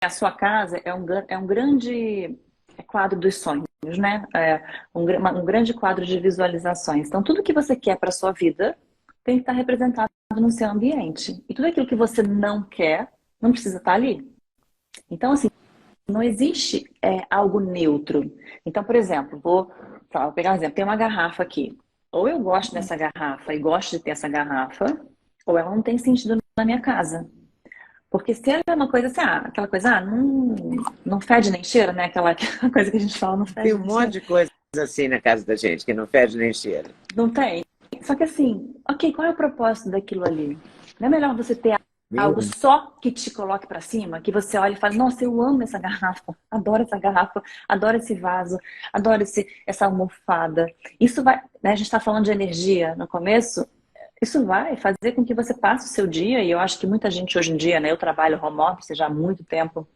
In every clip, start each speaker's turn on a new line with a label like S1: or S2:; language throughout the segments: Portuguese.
S1: a sua casa é um grande quadro dos sonhos, né? É um grande quadro de visualizações. Então, tudo que você quer para a sua vida tem que estar representado no seu ambiente. E tudo aquilo que você não quer não precisa estar ali. Então, assim, não existe algo neutro. Então, por exemplo, vou pegar um exemplo. Tem uma garrafa aqui. Ou eu gosto dessa garrafa e gosto de ter essa garrafa, ou ela não tem sentido na minha casa. Porque se ela é uma coisa assim, aquela coisa, não fede nem cheira, né? Aquela coisa que a gente fala, não
S2: Tem
S1: fede
S2: um
S1: nem
S2: monte
S1: cheira.
S2: de coisa assim na casa da gente, que não fede nem cheira.
S1: Não tem. Só que assim, ok, qual é o propósito daquilo ali? Não é melhor você ter algo
S2: Nenhum.
S1: só que te coloque pra cima, que você olha e fala, nossa, eu amo essa garrafa, adoro esse vaso, adoro essa almofada. Isso vai, né, a gente está falando de energia no começo, isso vai fazer com que você passe o seu dia, e eu acho que muita gente hoje em dia, né, eu trabalho home office já há muito tempo,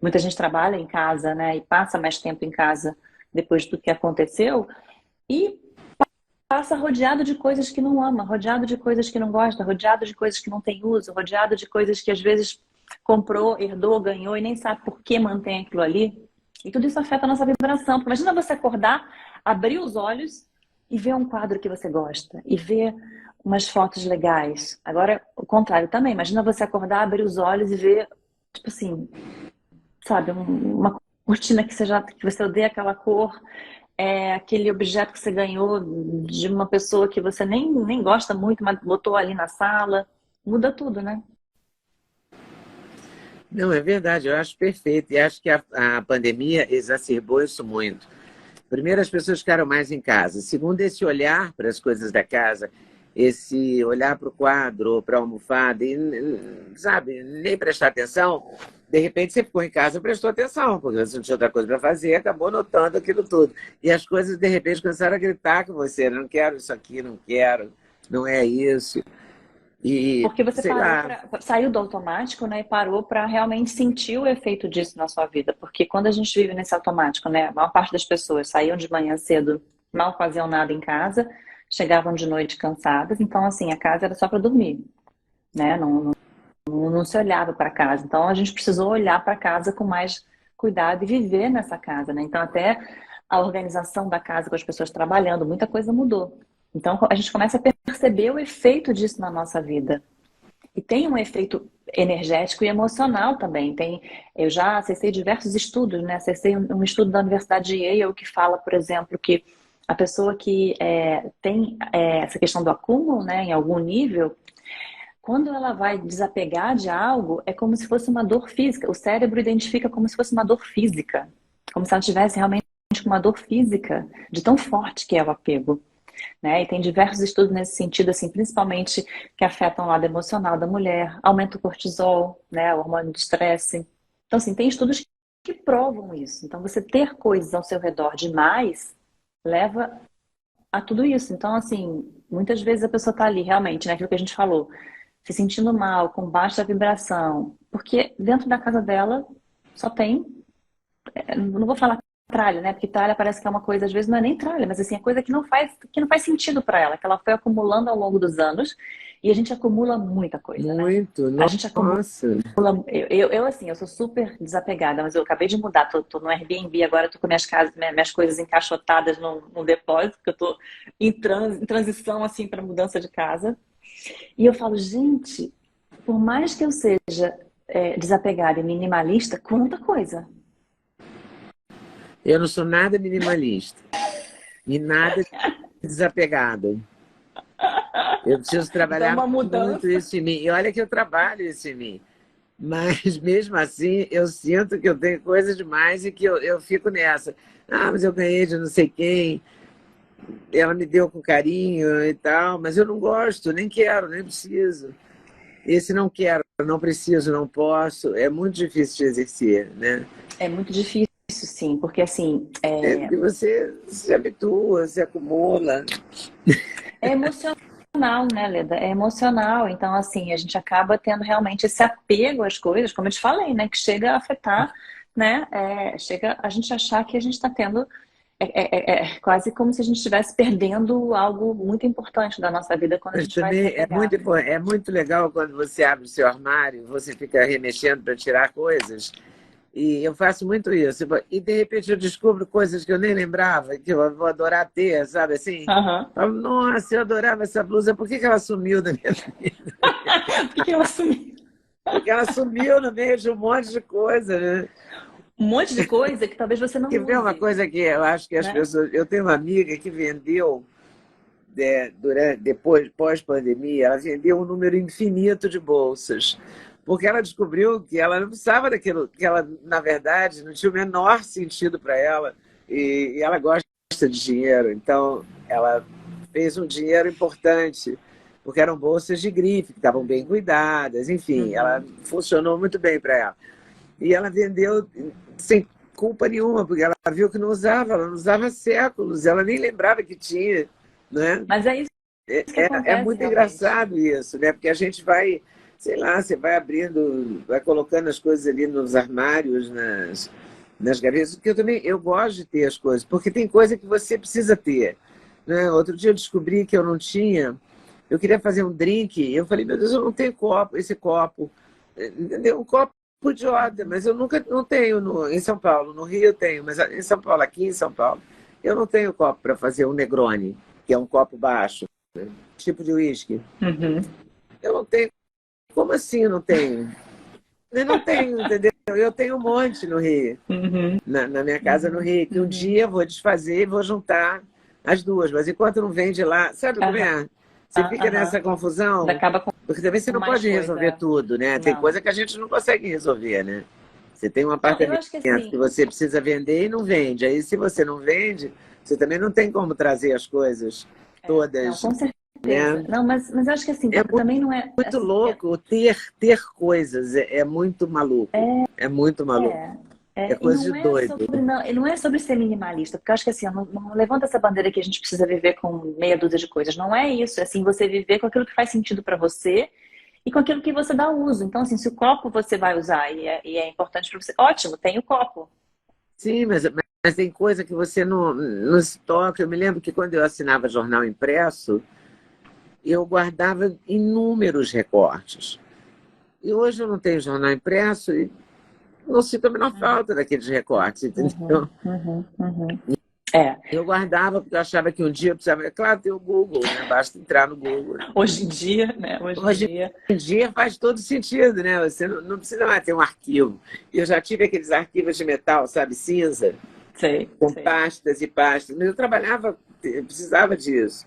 S1: muita gente trabalha em casa, né, e passa mais tempo em casa depois do que aconteceu, e passa rodeado de coisas que não ama, rodeado de coisas que não gosta, rodeado de coisas que não tem uso, rodeado de coisas que às vezes comprou, herdou, ganhou e nem sabe por que mantém aquilo ali. E tudo isso afeta a nossa vibração. Porque imagina você acordar, abrir os olhos e ver um quadro que você gosta, e ver umas fotos legais. Agora, o contrário também. Imagina você acordar, abrir os olhos e ver, tipo assim, sabe, uma cortina que você odeia aquela cor, aquele objeto que você ganhou de uma pessoa que você nem gosta muito, mas botou ali na sala. Muda tudo, né?
S2: Não, é verdade, eu acho perfeito. E acho que a pandemia exacerbou isso muito. Primeiro, as pessoas ficaram mais em casa. Segundo, esse olhar para as coisas da casa, esse olhar para o quadro, para a almofada, e, sabe, nem prestar atenção. De repente, você ficou em casa e prestou atenção, porque você não tinha outra coisa para fazer, acabou notando aquilo tudo. E as coisas, de repente, começaram a gritar com você: não quero isso aqui, não quero, não é isso. E,
S1: Porque você
S2: sei
S1: parou
S2: lá,
S1: para saiu do automático, né, e parou para realmente sentir o efeito disso na sua vida. Porque quando a gente vive nesse automático, né, a maior parte das pessoas saíam de manhã cedo, mal faziam nada em casa, chegavam de noite cansadas. Então, assim, a casa era só para dormir, né? Não se olhava para casa. Então, a gente precisou olhar para casa com mais cuidado e viver nessa casa, né? Então, até a organização da casa com as pessoas trabalhando, muita coisa mudou. Então, a gente começa a perceber o efeito disso na nossa vida. E tem um efeito energético e emocional também. Eu já acessei diversos estudos, né? Acessei um estudo da Universidade de Yale que fala, por exemplo, que a pessoa que tem essa questão do acúmulo, né, em algum nível, quando ela vai desapegar de algo, é como se fosse uma dor física. O cérebro identifica como se fosse uma dor física, como se ela tivesse realmente uma dor física, de tão forte que é o apego, né? E tem diversos estudos nesse sentido, assim, principalmente que afetam o lado emocional da mulher, aumenta o cortisol, né, o hormônio do estresse. Então, assim, tem estudos que provam isso. Então, você ter coisas ao seu redor demais leva a tudo isso. Então, assim, muitas vezes a pessoa está ali realmente, né, aquilo que a gente falou, se sentindo mal, com baixa vibração, porque dentro da casa dela só tem, não vou falar tralha, né? Porque tralha parece que é uma coisa, às vezes não é nem tralha, mas assim, é coisa que não faz sentido para ela, que ela foi acumulando ao longo dos anos, e a gente acumula muita coisa, né?
S2: muito,
S1: A gente acumula,
S2: nossa.
S1: assim, eu sou super desapegada, mas eu acabei de mudar, tô no Airbnb agora, tô com minhas coisas encaixotadas num depósito, porque eu tô em transição, assim, para mudança de casa. E eu falo, gente, por mais que eu seja desapegada e minimalista, quanta coisa.
S2: Eu não sou nada minimalista e nada desapegado. Eu preciso
S1: Então,
S2: trabalhar
S1: uma
S2: muito
S1: mudança.
S2: isso em mim. E olha que eu trabalho isso em mim. Mas mesmo assim, eu sinto que eu tenho coisa demais e que eu fico nessa. Ah, mas eu ganhei de não sei quem, ela me deu com carinho e tal, mas eu não gosto, nem quero, nem preciso. Esse não quero, não preciso, não posso, é muito difícil de exercer, né?
S1: É muito difícil, sim, porque assim,
S2: É porque você se habitua, se acumula.
S1: é emocional, né, Leda? É emocional. Então, assim, a gente acaba tendo realmente esse apego às coisas, como eu te falei, né? Que chega a afetar, né? Chega a gente achar que a gente está tendo. É quase como se a gente estivesse perdendo algo muito importante da nossa vida quando a
S2: Mas
S1: gente vai
S2: também
S1: desapegar.
S2: é muito legal quando você abre o seu armário, você fica remexendo para tirar coisas. E eu faço muito isso. E de repente eu descubro coisas que eu nem lembrava, que eu vou adorar ter, sabe assim?
S1: Aham.
S2: Falo, nossa, eu adorava essa blusa, por que que ela sumiu da minha vida?
S1: Por que ela sumiu?
S2: Porque ela sumiu no meio de um monte de coisa, né?
S1: Um monte de coisa que talvez você
S2: Quer
S1: não
S2: ver uma
S1: use,
S2: coisa que eu acho que as
S1: né?
S2: pessoas. Eu tenho uma amiga que vendeu, depois, pós-pandemia, ela vendeu um número infinito de bolsas. Porque ela descobriu que ela não precisava daquilo, que ela, na verdade, não tinha o menor sentido para ela. E ela gosta de dinheiro, então ela fez um dinheiro importante, porque eram bolsas de grife, que estavam bem cuidadas, enfim, ela
S1: Uhum.
S2: funcionou muito bem para ela. E ela vendeu sem culpa nenhuma, porque ela viu que não usava, ela não usava há séculos, ela nem lembrava que tinha, né?
S1: Mas é isso que
S2: É
S1: acontece
S2: muito
S1: realmente.
S2: engraçado isso, né? Porque a gente vai, sei lá, você vai abrindo, vai colocando as coisas ali nos armários, nas gavetas, porque eu gosto de ter as coisas, porque tem coisa que você precisa ter, né? Outro dia eu descobri que eu não tinha, eu queria fazer um drink, e eu falei, meu Deus, eu não tenho copo, esse copo, entendeu? Um copo idiota,
S1: Uhum.
S2: mas eu nunca não tenho em São Paulo, no Rio eu tenho, mas em São Paulo, aqui em São Paulo, eu não tenho copo para fazer um Negroni, que é um copo baixo, tipo de uísque.
S1: Uhum.
S2: Eu não tenho. Como assim eu não tenho? Eu não tenho, entendeu? Eu tenho um monte no Rio,
S1: Uhum.
S2: na minha casa no
S1: Uhum.
S2: Rio, que um
S1: Uhum.
S2: dia eu vou desfazer e vou juntar as duas. Mas enquanto não vende lá, sabe como
S1: Aham.
S2: é? Você fica nessa
S1: Aham.
S2: confusão,
S1: Acaba com
S2: porque também você não
S1: mais
S2: pode resolver
S1: coisa.
S2: tudo, né? Tem
S1: Não.
S2: coisa que a gente não consegue resolver, né? Você tem um
S1: Não, eu
S2: apartamento
S1: acho que
S2: que
S1: assim,
S2: você precisa vender e não vende. Aí, se você não vende, você também não tem como trazer as coisas
S1: não,
S2: todas,
S1: com certeza.
S2: né?
S1: Não, mas eu acho que assim,
S2: É
S1: também não é
S2: muito
S1: assim,
S2: louco ter coisas, é muito maluco. É muito maluco.
S1: é,
S2: É
S1: e
S2: coisa de
S1: não é
S2: doido.
S1: sobre não, e não é sobre ser minimalista, porque eu acho que assim, não levanta essa bandeira que a gente precisa viver com meia dúzia de coisas. Não é isso, é assim, você viver com aquilo que faz sentido para você e com aquilo que você dá uso. Então, assim, se o copo você vai usar e é importante para você, ótimo, tem o copo.
S2: Sim, mas tem coisa que você não se toca. Eu me lembro que quando eu assinava jornal impresso, eu guardava inúmeros recortes. E hoje eu não tenho jornal impresso e não sinto a menor
S1: Uhum,
S2: falta daqueles recortes,
S1: uhum,
S2: entendeu?
S1: uhum, uhum. É,
S2: Eu guardava porque eu achava que um dia eu precisava. É claro, tem o Google, né? Basta entrar no Google.
S1: hoje em dia, né? Hoje em
S2: Hoje
S1: dia,
S2: em dia faz todo sentido, né? Você não precisa mais ter um arquivo. Eu já tive aqueles arquivos de metal, sabe, cinza,
S1: sei,
S2: com
S1: sei.
S2: pastas e pastas, mas eu trabalhava, eu precisava disso.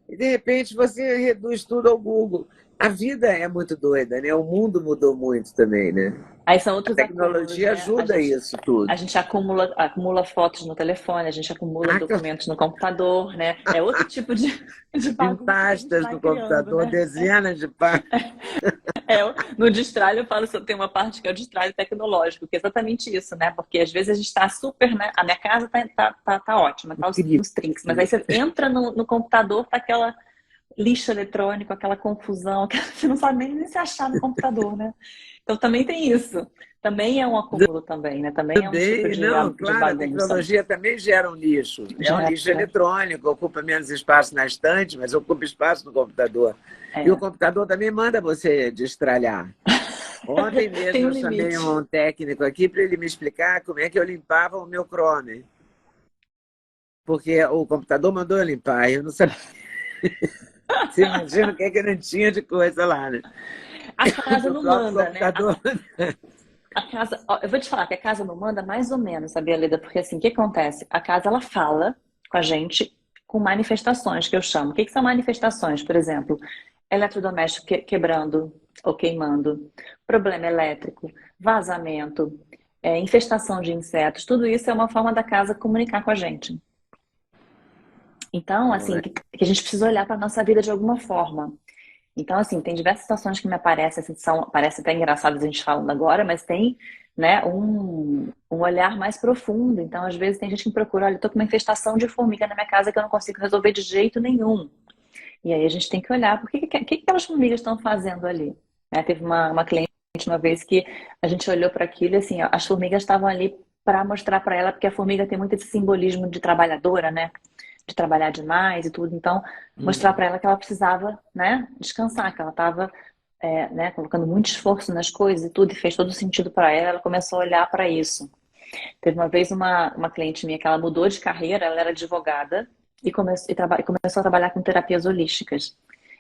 S2: E de repente você reduz tudo ao Google. A vida é muito doida, né? O mundo mudou muito também, né?
S1: Aí são
S2: A
S1: outros acúmulos,
S2: tecnologia
S1: né?
S2: ajuda isso
S1: A
S2: tudo.
S1: gente acumula fotos no telefone, a gente acumula
S2: Ah,
S1: documentos no computador, né? É outro tipo de
S2: em
S1: bagunça que a gente
S2: pastas
S1: vai
S2: no
S1: criando,
S2: computador,
S1: né?
S2: dezenas de pastas.
S1: É, no destralho eu falo, tem uma parte que é o destralho tecnológico, que é exatamente isso, né? Porque às vezes a gente está super, né? A minha casa tá ótima, tá
S2: Incrível.
S1: nos trinks, mas aí você entra no computador, tá aquela lixo eletrônico, aquela confusão, você não sabe nem se achar no computador, né? Então também tem isso. Também é um acúmulo também, né? Também é um tipo
S2: Também, não,
S1: de
S2: claro, a
S1: bagunça.
S2: tecnologia também gera um lixo. É um
S1: Já,
S2: lixo eletrônico, ocupa menos espaço na estante, mas ocupa espaço no computador. E o
S1: é.
S2: computador também manda você destralhar. Ontem
S1: Tem
S2: mesmo
S1: um
S2: eu chamei
S1: limite.
S2: um técnico aqui para ele me explicar como é que eu limpava o meu Chrome. Porque o computador mandou eu limpar, eu não sabia. Você imagina o que é que não tinha de coisa lá, né?
S1: A casa
S2: Do
S1: não
S2: próprio
S1: manda, né?
S2: computador.
S1: A casa, ó, eu vou te falar que a casa não manda mais ou menos, sabia, Leda? Porque assim, o que acontece? A casa ela fala com a gente com manifestações que eu chamo. O que são manifestações? Por exemplo, eletrodoméstico quebrando ou queimando, problema elétrico, vazamento, infestação de insetos. Tudo isso é uma forma da casa comunicar com a gente. Então, assim, que a gente precisa olhar para a nossa vida de alguma forma. Então, assim, tem diversas situações que me aparecem, assim, parece até engraçadas a gente falando agora, mas tem, né, um olhar mais profundo. Então, às vezes, tem gente que me procura, olha, eu tô com uma infestação de formiga na minha casa que eu não consigo resolver de jeito nenhum. E aí a gente tem que olhar, que aquelas formigas estão fazendo ali? Né, teve uma cliente uma vez que a gente olhou para aquilo e, assim, ó, as formigas estavam ali para mostrar para ela, porque a formiga tem muito esse simbolismo de trabalhadora, né? De trabalhar demais e tudo. Então, mostrar
S2: Hum.
S1: para ela que ela precisava, né, descansar, que ela estava né, colocando muito esforço nas coisas e tudo, e fez todo sentido para ela, ela começou a olhar para isso. Teve uma vez uma cliente minha que ela mudou de carreira, ela era advogada e começou a trabalhar com terapias holísticas.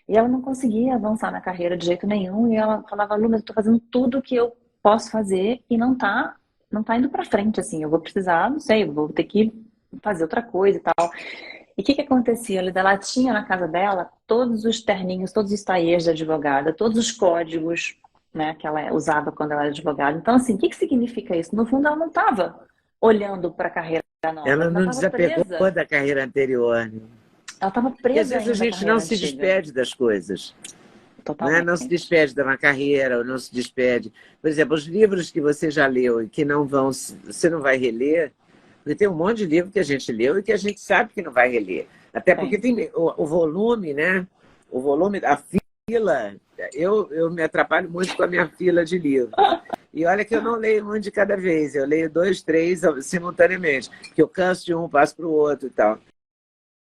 S1: E ela não conseguia avançar na carreira de jeito nenhum, e ela falava, Lu, mas eu tô fazendo tudo que eu posso fazer e não tá indo para frente, assim, eu vou precisar, não sei, eu vou ter que fazer outra coisa e tal. E o que que acontecia? Ela tinha na casa dela todos os terninhos, todos os taillés da advogada, todos os códigos, né, que ela usava quando ela era advogada. Então, assim, o que que significa isso? No fundo, ela não estava olhando para a carreira nova,
S2: Ela
S1: ela
S2: não
S1: estava
S2: desapegou
S1: presa.
S2: da carreira anterior, né?
S1: Ela estava
S2: E às
S1: presa
S2: vezes a
S1: ainda à
S2: gente não
S1: carreira
S2: se
S1: antiga.
S2: despede das coisas, né? Não se
S1: Totalmente.
S2: despede de uma carreira, ou não se despede. Por exemplo, os livros que você já leu e que não vão, você não vai reler, porque tem um monte de livro que a gente leu e que a gente sabe que não vai reler. Até porque
S1: Tem.
S2: tem o volume, né? O volume, a fila. Eu me atrapalho muito com a minha fila de livros. E olha que eu não leio um de cada vez, eu leio 2, 3 simultaneamente, porque eu canso de um, passo para o outro e tal.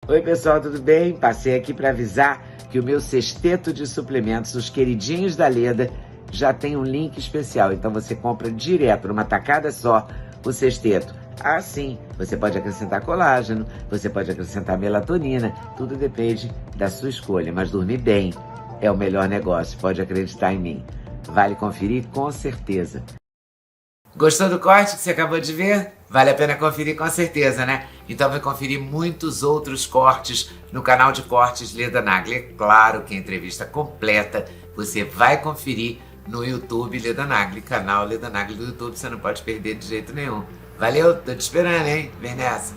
S2: Oi, pessoal, tudo bem? Passei aqui para avisar que o meu sexteto de suplementos, os queridinhos da Leda, já tem um link especial. Então você compra direto, numa tacada só, o sexteto. Ah, sim, você pode acrescentar colágeno, você pode acrescentar melatonina, tudo depende da sua escolha. Mas dormir bem é o melhor negócio, pode acreditar em mim. Vale conferir com certeza. Gostou do corte que você acabou de ver? Vale a pena conferir com certeza, né? Então vai conferir muitos outros cortes no canal de cortes Leda Nagli. É claro que a entrevista completa você vai conferir no YouTube Leda Nagli, canal Leda Nagli do YouTube, você não pode perder de jeito nenhum. Valeu, tô te esperando, hein? Vem nessa!